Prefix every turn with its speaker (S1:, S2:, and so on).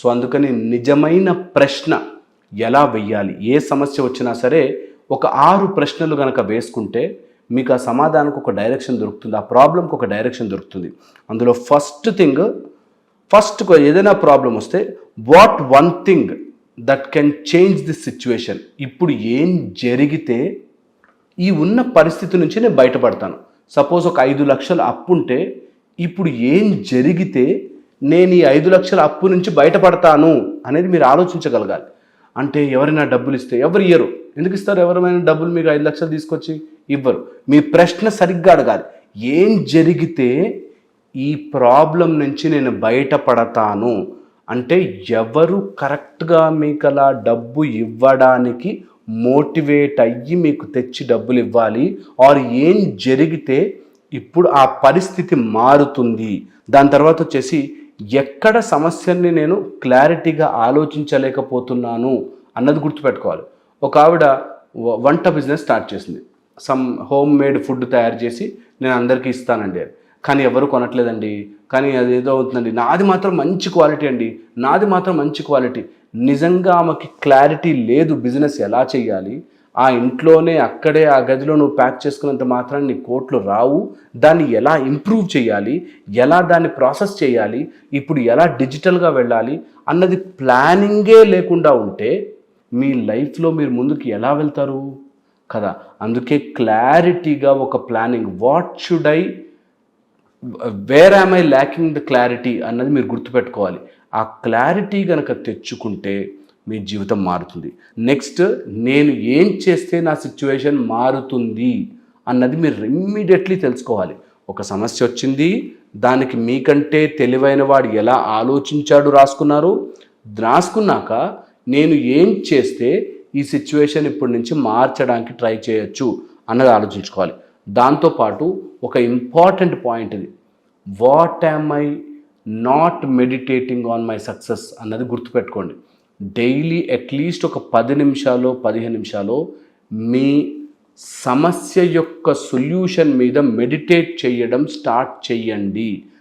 S1: So అందుకని నిజమైన ప్రశ్న ఎలా వెయ్యాలి, ఏ సమస్య వచ్చినా సరే ఒక 6 ప్రశ్నలు కనుక వేసుకుంటే మీకు ఆ సమాధానానికి ఒక డైరెక్షన్ దొరుకుతుంది, ఆ ప్రాబ్లంకి ఒక డైరెక్షన్ దొరుకుతుంది. అందులో ఫస్ట్ ఏదైనా ప్రాబ్లం వస్తే what one thing that can change this situation. ఇప్పుడు ఏం జరిగితే ఈ ఉన్న పరిస్థితి నుంచి నేను బయటపడతాను. సపోజ్ ఒక 5 లక్షల అప్పు ఉంటే ఇప్పుడు ఏం జరిగితే నేను ఈ 5 లక్షల అప్పు నుంచి బయటపడతాను అనేది మీరు ఆలోచించగలగాలి. అంటే ఎవరైనా డబ్బులు ఇస్తే ఎవరు ఇయ్యరు. ఎందుకు ఇస్తారు? ఎవరైనా డబ్బులు మీకు 5 లక్షలు తీసుకొచ్చి ఇవ్వరు. మీ ప్రశ్న సరిగ్గా అడగాలి. ఏం జరిగితే ఈ ప్రాబ్లం నుంచి నేను బయటపడతాను అంటే ఎవరు కరెక్ట్గా మీకు అలా డబ్బు ఇవ్వడానికి మోటివేట్ అయ్యి మీకు తెచ్చి డబ్బులు ఇవ్వాలి, ఆర్ ఏం జరిగితే ఇప్పుడు ఆ పరిస్థితి మారుతుంది. దాని తర్వాత వచ్చేసి ఎక్కడ సమస్యని నేను క్లారిటీగా ఆలోచించలేకపోతున్నాను అన్నది గుర్తుపెట్టుకోవాలి. ఒక ఆవిడ వంట బిజినెస్ స్టార్ట్ చేసింది. సమ్ హోమ్ మేడ్ ఫుడ్ తయారు చేసి నేను అందరికీ ఇస్తానండి అని. కానీ ఎవరు కొనట్లేదండి. కానీ అదేదో అవుతుందండి, నాది మాత్రం మంచి క్వాలిటీ అండి, నాది మాత్రం మంచి క్వాలిటీ. నిజంగా ఆమెకి క్లారిటీ లేదు బిజినెస్ ఎలా చేయాలి. ఆ ఇంట్లోనే అక్కడే ఆ గదిలో నువ్వు ప్యాక్ చేసుకున్నంత మాత్రం నీ కోట్లు రావు. దాన్ని ఎలా ఇంప్రూవ్ చేయాలి, ఎలా దాన్ని ప్రాసెస్ చేయాలి, ఇప్పుడు ఎలా డిజిటల్గా వెళ్ళాలి అన్నది ప్లానింగే లేకుండా ఉంటే మీ లైఫ్లో మీరు ముందుకు ఎలా వెళ్తారు కదా. అందుకే క్లారిటీగా ఒక planning, what should I, where am I lacking the clarity అన్నది మీరు గుర్తుపెట్టుకోవాలి. ఆ క్లారిటీ కనుక తెచ్చుకుంటే మీ జీవితం మారుతుంది. నెక్స్ట్, నేను ఏం చేస్తే నా సిచ్యువేషన్ మారుతుంది అన్నది మీరు ఇమ్మీడియట్లీ తెలుసుకోవాలి. ఒక సమస్య వచ్చింది, దానికి మీకంటే తెలివైన వాడు ఎలా ఆలోచించాడు రాసుకున్నాక నేను ఏం చేస్తే ఈ సిచ్యువేషన్ ఇప్పటి నుంచి మార్చడానికి ట్రై చేయొచ్చు అన్నది ఆలోచించుకోవాలి. దాంతోపాటు ఒక ఇంపార్టెంట్ పాయింట్ ఇది, what am I not meditating on my success అన్నది గుర్తుపెట్టుకోండి. డైలీ అట్లీస్ట్ ఒక 10 నిమిషాలు 15 నిమిషాలు మీ సమస్య యొక్క సొల్యూషన్ మీద మెడిటేట్ చేయడం స్టార్ట్ చేయండి.